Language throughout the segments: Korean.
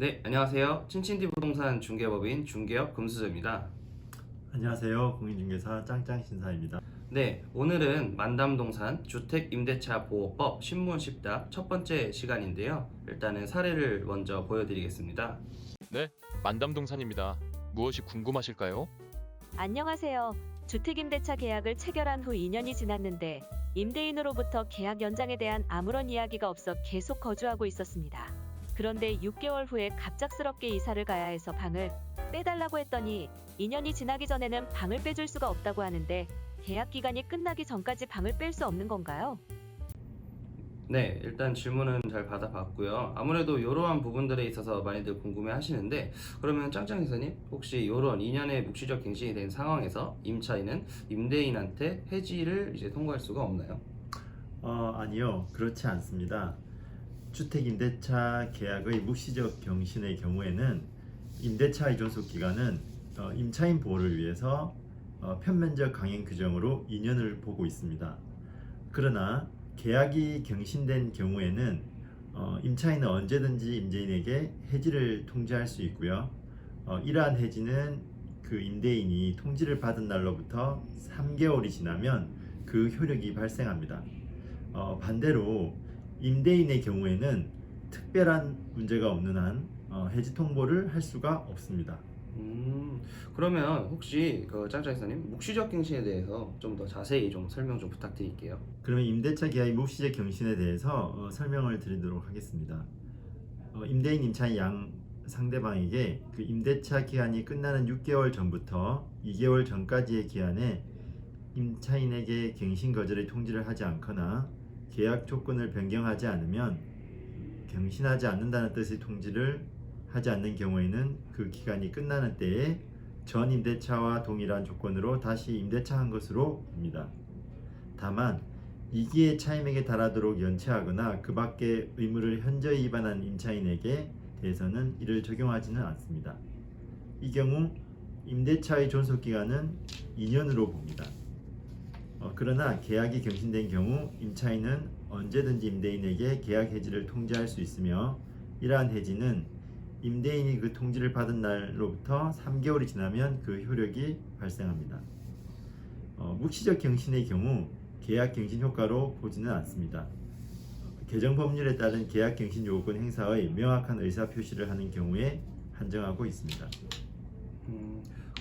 네, 안녕하세요. 친친디 부동산 중개법인 중개업 금수저입니다. 안녕하세요. 공인중개사 짱짱신사입니다. 네, 오늘은 만담동산 주택임대차보호법 신문 10답 첫 번째 시간인데요. 일단은 사례를 먼저 보여드리겠습니다. 네, 만담동산입니다. 무엇이 궁금하실까요? 안녕하세요. 주택임대차 계약을 체결한 후 2년이 지났는데 임대인으로부터 계약 연장에 대한 아무런 이야기가 없어 계속 거주하고 있었습니다. 그런데 6개월 후에 갑작스럽게 이사를 가야 해서 방을 빼달라고 했더니 2년이 지나기 전에는 방을 빼줄 수가 없다고 하는데 계약 기간이 끝나기 전까지 방을 뺄 수 없는 건가요? 네, 일단 질문은 잘 받아봤고요. 아무래도 이러한 부분들에 있어서 많이들 궁금해 하시는데, 그러면 짱짱 이사님, 혹시 이런 2년의 묵시적 갱신이 된 상황에서 임차인은 임대인한테 해지를 이제 통고할 수가 없나요? 아니요. 그렇지 않습니다. 주택임대차 계약의 묵시적 경신의 경우에는 임대차의 존속기간은 임차인 보호를 위해서 편면적 강행 규정으로 2년을 보고 있습니다. 그러나 계약이 갱신된 경우에는 임차인은 언제든지 임대인에게 해지를 통지할 수 있고요. 이러한 해지는 그 임대인이 통지를 받은 날로부터 3개월이 지나면 그 효력이 발생합니다. 반대로 임대인의 경우에는 특별한 문제가 없는 한 해지 통보를 할 수가 없습니다. 그러면 혹시 그 짱짱 이사님, 묵시적 갱신에 대해서 좀 더 자세히 좀 설명 좀 부탁드릴게요. 그러면 임대차 계약의 묵시적 경신에 대해서 설명을 드리도록 하겠습니다. 임대인 임차인 양 상대방에게 그 임대차 기간이 끝나는 6개월 전부터 2개월 전까지의 기한에 임차인에게 갱신 거절의 통지를 하지 않거나 계약 조건을 변경하지 않으면 갱신하지 않는다는 뜻의 통지를 하지 않는 경우에는 그 기간이 끝나는 때에 전 임대차와 동일한 조건으로 다시 임대차한 것으로 봅니다. 다만 이기의 차임액에 달하도록 연체하거나 그 밖의 의무를 현저히 위반한 임차인에게 대해서는 이를 적용하지는 않습니다. 이 경우 임대차의 존속기간은 2년으로 봅니다. 그러나 계약이 갱신된 경우 임차인은 언제든지 임대인에게 계약 해지를 통지할 수 있으며 이러한 해지는 임대인이 그 통지를 받은 날로부터 3개월이 지나면 그 효력이 발생합니다. 묵시적 갱신의 경우 계약 갱신 효과로 보지는 않습니다. 개정 법률에 따른 계약 갱신 요구권 행사의 명확한 의사 표시를 하는 경우에 한정하고 있습니다.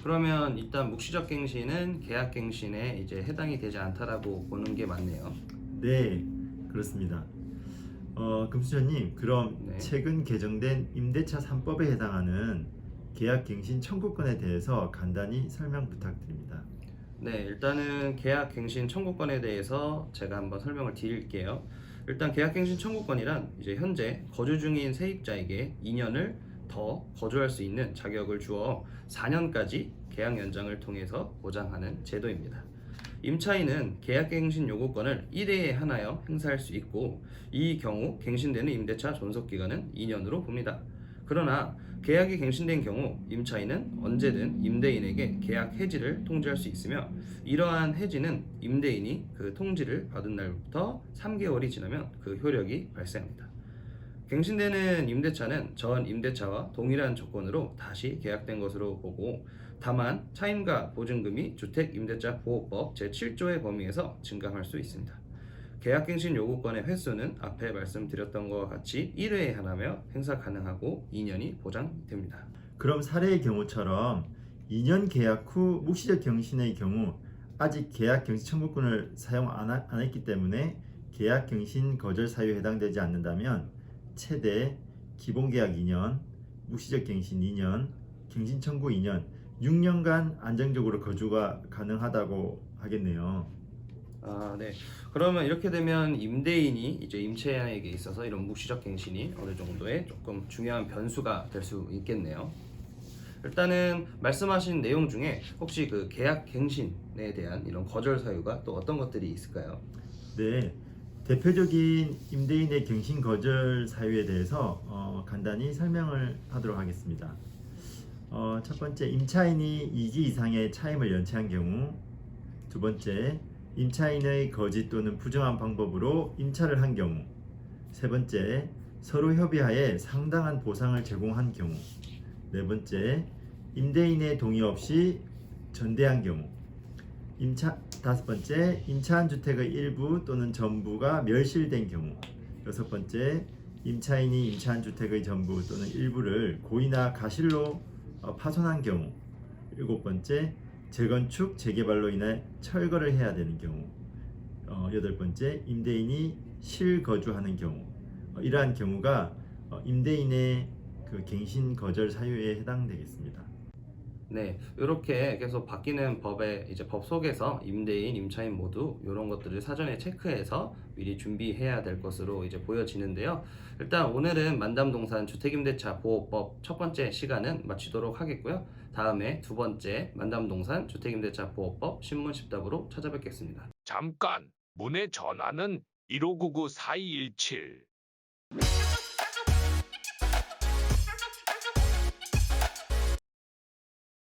그러면 일단 묵시적 갱신은 계약 갱신에 이제 해당이 되지 않다라고 보는 게 맞네요. 네, 그렇습니다. 금수저님, 그럼 네. 최근 개정된 임대차 3법에 해당하는 계약 갱신 청구권에 대해서 간단히 설명 부탁드립니다. 네, 일단은 계약 갱신 청구권에 대해서 제가 한번 설명을 드릴게요. 일단 계약 갱신 청구권이란 이제 현재 거주 중인 세입자에게 2년을 더 거주할 수 있는 자격을 주어 4년까지 계약 연장을 통해서 보장하는 제도입니다. 임차인은 계약갱신 요구권을 1회에 하나여 행사할 수 있고 이 경우 갱신되는 임대차 존속기간은 2년으로 봅니다. 그러나 계약이 갱신된 경우 임차인은 언제든 임대인에게 계약 해지를 통지할 수 있으며 이러한 해지는 임대인이 그 통지를 받은 날부터 3개월이 지나면 그 효력이 발생합니다. 갱신되는 임대차는 전 임대차와 동일한 조건으로 다시 계약된 것으로 보고 다만 차임과 보증금이 주택임대차보호법 제7조의 범위에서 증감할 수 있습니다. 계약갱신 요구권의 횟수는 앞에 말씀드렸던 것과 같이 1회에 하나며 행사 가능하고 2년이 보장됩니다. 그럼 사례의 경우처럼 2년 계약 후 묵시적 갱신의 경우 아직 계약 갱신 청구권을 사용 안 했기 때문에 계약 갱신 거절 사유에 해당되지 않는다면 최대 기본계약 2년, 묵시적 갱신 2년, 갱신 청구 2년, 6년간 안정적으로 거주가 가능하다고 하겠네요. 네. 그러면 이렇게 되면 임대인이 이제 임차인에게 있어서 이런 묵시적 갱신이 어느 정도의 조금 중요한 변수가 될 수 있겠네요. 일단은 말씀하신 내용 중에 혹시 그 계약 갱신에 대한 이런 거절 사유가 또 어떤 것들이 있을까요? 네, 대표적인 임대인의 갱신 거절 사유에 대해서 간단히 설명을 하도록 하겠습니다. 첫 번째, 임차인이 2기 이상의 차임을 연체한 경우. 두 번째, 임차인의 거짓 또는 부정한 방법으로 임차를 한 경우. 세 번째, 서로 협의하에 상당한 보상을 제공한 경우. 네 번째, 임대인의 동의 없이 전대한 경우. 다섯 번째, 임차한 주택의 일부 또는 전부가 멸실된 경우. 여섯 번째, 임차인이 임차한 주택의 전부 또는 일부를 고의나 가실로 파손한 경우. 일곱 번째, 재건축, 재개발로 인해 철거를 해야 되는 경우. 여덟 번째, 임대인이 실거주하는 경우. 이러한 경우가 임대인의 그 갱신 거절 사유에 해당되겠습니다. 네, 이렇게 계속 바뀌는 법에 이제 법 속에서 임대인, 임차인 모두 이런 것들을 사전에 체크해서 미리 준비해야 될 것으로 이제 보여지는데요. 일단 오늘은 만담동산 주택임대차 보호법 첫 번째 시간은 마치도록 하겠고요. 다음에 두 번째 만담동산 주택임대차 보호법 신문 10답으로 찾아뵙겠습니다. 잠깐! 문의 전화는 1599-4217.